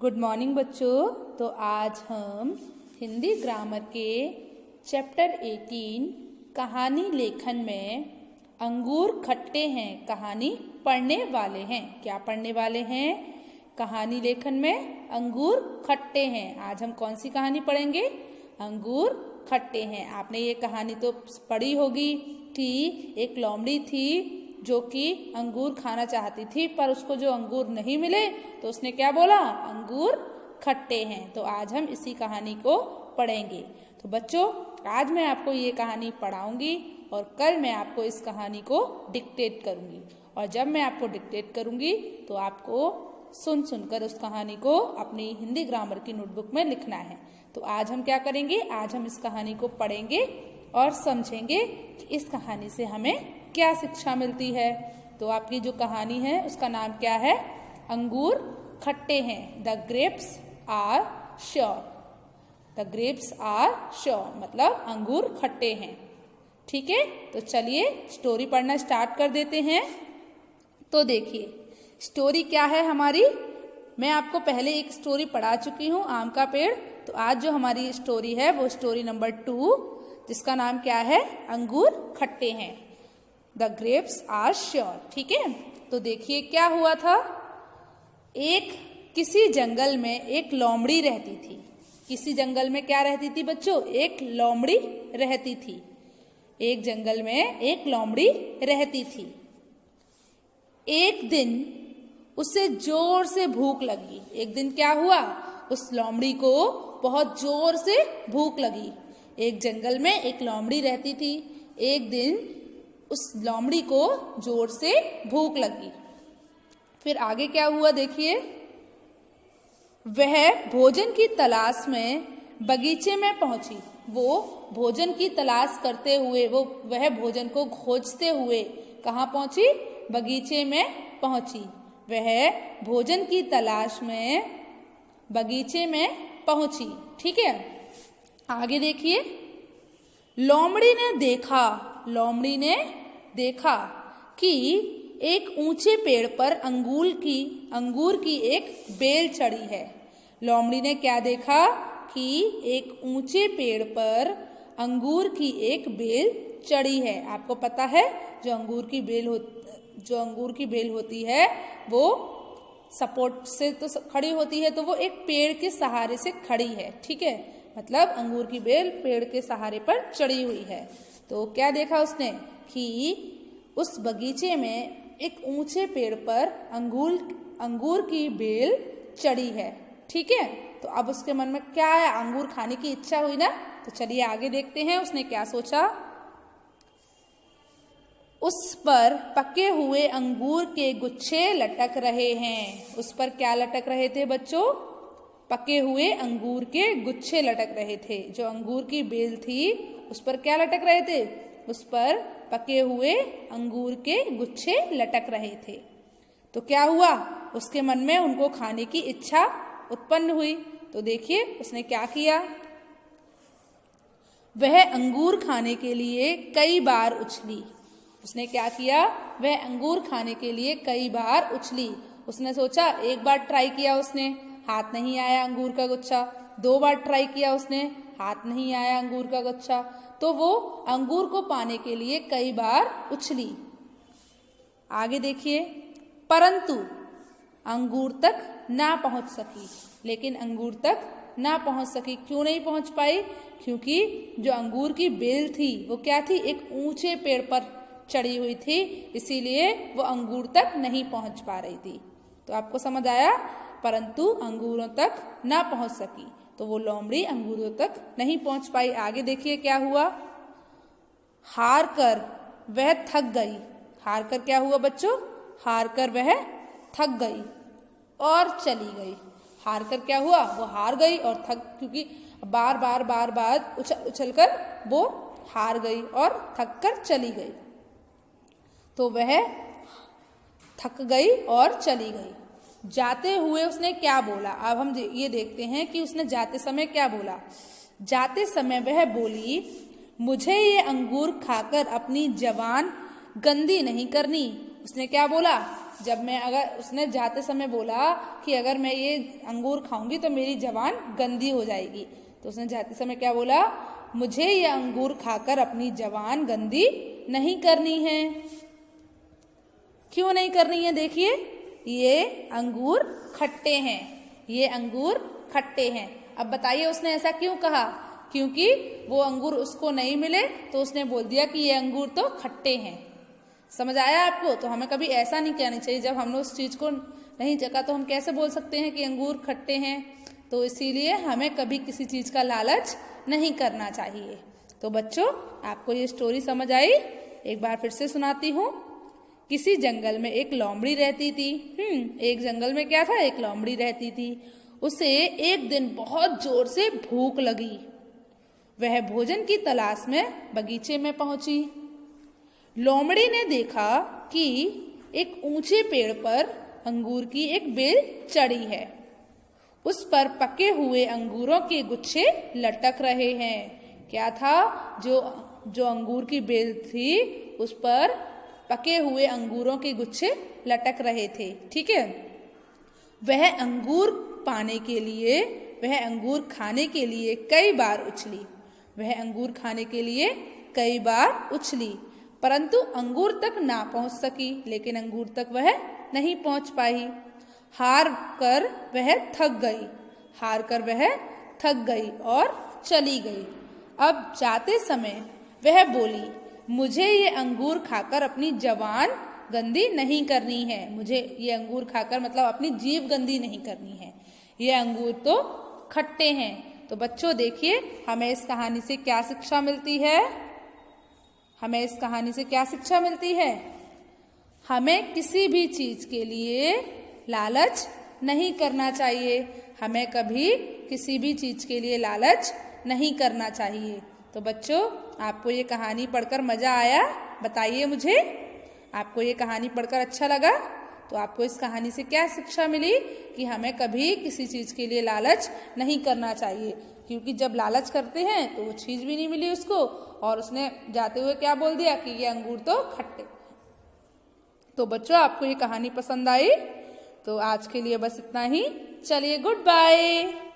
Good morning बच्चों। तो आज हम हिंदी ग्रामर के चैप्टर 18 कहानी लेखन में अंगूर खट्टे हैं कहानी पढ़ने वाले हैं। क्या पढ़ने वाले हैं? कहानी लेखन में अंगूर खट्टे हैं। आज हम कौन सी कहानी पढ़ेंगे? अंगूर खट्टे हैं। आपने ये कहानी तो पढ़ी होगी कि एक लोमड़ी थी जो कि अंगूर खाना चाहती थी, पर उसको जो अंगूर नहीं मिले तो उसने क्या बोला? अंगूर खट्टे हैं। तो आज हम इसी कहानी को पढ़ेंगे। तो बच्चों, आज मैं आपको ये कहानी पढ़ाऊंगी और कल मैं आपको इस कहानी को डिक्टेट करूंगी। और जब मैं आपको डिक्टेट करूंगी तो आपको सुनकर उस कहानी को अपनी हिंदी ग्रामर की नोटबुक में लिखना है। तो आज हम क्या करेंगे? आज हम इस कहानी को पढ़ेंगे और समझेंगे कि इस कहानी से हमें क्या शिक्षा मिलती है। तो आपकी जो कहानी है उसका नाम क्या है? अंगूर खट्टे हैं। The grapes are sour. The grapes are sour मतलब अंगूर खट्टे हैं। ठीक है, तो चलिए स्टोरी पढ़ना स्टार्ट कर देते हैं। तो देखिए स्टोरी क्या है हमारी। मैं आपको पहले एक स्टोरी पढ़ा चुकी हूँ, आम का पेड़। तो आज जो हमारी स्टोरी है वो स्टोरी नंबर 2, जिसका नाम क्या है? अंगूर खट्टे हैं। The grapes are sour. ठीक है, तो देखिए क्या हुआ था। किसी जंगल में एक लोमड़ी रहती थी। किसी जंगल में क्या रहती थी बच्चों? एक लोमड़ी रहती थी। एक जंगल में एक लोमड़ी रहती थी। एक दिन उसे जोर से भूख लगी। एक दिन क्या हुआ? उस लोमड़ी को बहुत जोर से भूख लगी। एक जंगल में एक लोमड़ी रहती थी। एक दिन उस लोमड़ी को जोर से भूख लगी। फिर आगे क्या हुआ देखिए। वह भोजन की तलाश में बगीचे में पहुंची। वो भोजन की तलाश करते हुए वह भोजन को खोजते हुए कहाँ पहुंची? बगीचे में पहुंची। वह भोजन की तलाश में बगीचे में पहुंची। ठीक है, आगे देखिए। लोमड़ी ने देखा कि एक ऊंचे पेड़ पर अंगूर की एक बेल चढ़ी है। लोमड़ी ने क्या देखा कि एक ऊंचे पेड़ पर अंगूर की एक बेल चढ़ी है। आपको पता है जो अंगूर की बेल होती है वो सपोर्ट से तो खड़ी होती है, तो वो एक पेड़ के सहारे से खड़ी है। ठीक है, मतलब अंगूर की बेल पेड़ के सहारे पर चढ़ी हुई है। तो क्या देखा उसने कि उस बगीचे में एक ऊंचे पेड़ पर अंगूर की बेल चढ़ी है। ठीक है, तो अब उसके मन में क्या है? अंगूर खाने की इच्छा हुई ना। तो चलिए आगे देखते हैं उसने क्या सोचा। उस पर पके हुए अंगूर के गुच्छे लटक रहे हैं। उस पर क्या लटक रहे थे बच्चों? पके हुए अंगूर के गुच्छे लटक रहे थे। जो अंगूर की बेल थी उस पर क्या लटक रहे थे? उस पर पके हुए अंगूर के गुच्छे लटक रहे थे। तो क्या हुआ? उसके मन में उनको खाने की इच्छा उत्पन्न हुई। तो देखिए उसने क्या किया। वह अंगूर खाने के लिए कई बार उछली। उसने क्या किया? वह अंगूर खाने के लिए कई बार उछली। उसने सोचा, एक बार ट्राई किया उसने, हाथ नहीं आया अंगूर का गुच्छा। 2 बार ट्राई किया उसने, हाथ नहीं आया अंगूर का गुच्छा। तो वो अंगूर को पाने के लिए कई बार उछली। आगे देखिए। परंतु अंगूर तक ना पहुंच सकी। लेकिन अंगूर तक ना पहुंच सकी। क्यों नहीं पहुंच पाई? क्योंकि जो अंगूर की बेल थी वो क्या थी? एक ऊंचे पेड़ पर चढ़ी हुई थी, इसीलिए वो अंगूर तक नहीं पहुंच पा रही थी। तो आपको समझ आया? परंतु अंगूरों तक ना पहुंच सकी। तो वो लोमड़ी अंगूरों तक नहीं पहुंच पाई। आगे देखिए क्या हुआ। हार कर वह थक गई। हार कर क्या हुआ बच्चों? हार कर वह थक गई और चली गई। हार कर क्या हुआ? वो हार गई और क्योंकि बार बार उछल कर वो हार गई और थक कर चली गई। तो वह थक गई और चली गई। जाते हुए उसने क्या बोला? अब हम ये देखते हैं कि उसने जाते समय क्या बोला। जाते समय वह बोली, मुझे ये अंगूर खाकर अपनी जवान गंदी नहीं करनी। उसने क्या बोला? जब मैं अगर उसने जाते समय बोला कि अगर मैं ये अंगूर खाऊंगी तो मेरी जबान गंदी हो जाएगी, तो उसने जाते समय क्या बोला, मुझे ये अंगूर खाकर अपनी जबान गंदी नहीं करनी है। क्यों नहीं करनी है? देखिए, ये अंगूर खट्टे हैं, ये अंगूर खट्टे हैं। अब बताइए उसने ऐसा क्यों कहा? क्योंकि वो अंगूर उसको नहीं मिले तो उसने बोल दिया कि ये अंगूर तो खट्टे हैं। समझ आया आपको? तो हमें कभी ऐसा नहीं कहना चाहिए। जब हमने उस चीज को नहीं चखा तो हम कैसे बोल सकते हैं कि अंगूर खट्टे हैं? तो इसीलिए हमें कभी किसी चीज का लालच नहीं करना चाहिए। तो बच्चों, आपको ये स्टोरी समझ आई? एक बार फिर से सुनाती हूँ। किसी जंगल में एक लोमड़ी रहती थी। एक जंगल में क्या था? एक लोमड़ी रहती थी। उसे एक दिन बहुत जोर से भूख लगी। वह भोजन की तलाश में बगीचे में पहुंची। लोमड़ी ने देखा कि एक ऊंचे पेड़ पर अंगूर की एक बेल चढ़ी है। उस पर पके हुए अंगूरों के गुच्छे लटक रहे हैं। क्या था? जो अंगूर की बेल थी उस पर पके हुए अंगूरों के गुच्छे लटक रहे थे। ठीक है। वह अंगूर पाने के लिए, वह अंगूर खाने के लिए कई बार उछली। वह अंगूर खाने के लिए कई बार उछली, परंतु अंगूर तक ना पहुंच सकी। लेकिन अंगूर तक वह नहीं पहुंच पाई। हार कर वह थक गई और चली गई। अब जाते समय वह बोली, मुझे ये अंगूर खाकर अपनी जबान गंदी नहीं करनी है। मुझे ये अंगूर खाकर मतलब अपनी जीभ गंदी नहीं करनी है। ये अंगूर तो खट्टे हैं। तो बच्चों देखिए, हमें इस कहानी से क्या शिक्षा मिलती है? हमें इस कहानी से क्या शिक्षा मिलती है? हमें किसी भी चीज के लिए लालच नहीं करना चाहिए। हमें कभी किसी भी चीज के लिए लालच नहीं करना चाहिए। तो बच्चों, आपको ये कहानी पढ़कर मजा आया? बताइए मुझे, आपको ये कहानी पढ़कर अच्छा लगा? तो आपको इस कहानी से क्या शिक्षा मिली? कि हमें कभी किसी चीज के लिए लालच नहीं करना चाहिए, क्योंकि जब लालच करते हैं तो वो चीज भी नहीं मिली उसको, और उसने जाते हुए क्या बोल दिया कि ये अंगूर तो खट्टे। तो बच्चों, आपको ये कहानी पसंद आई? तो आज के लिए बस इतना ही। चलिए, गुड बाय।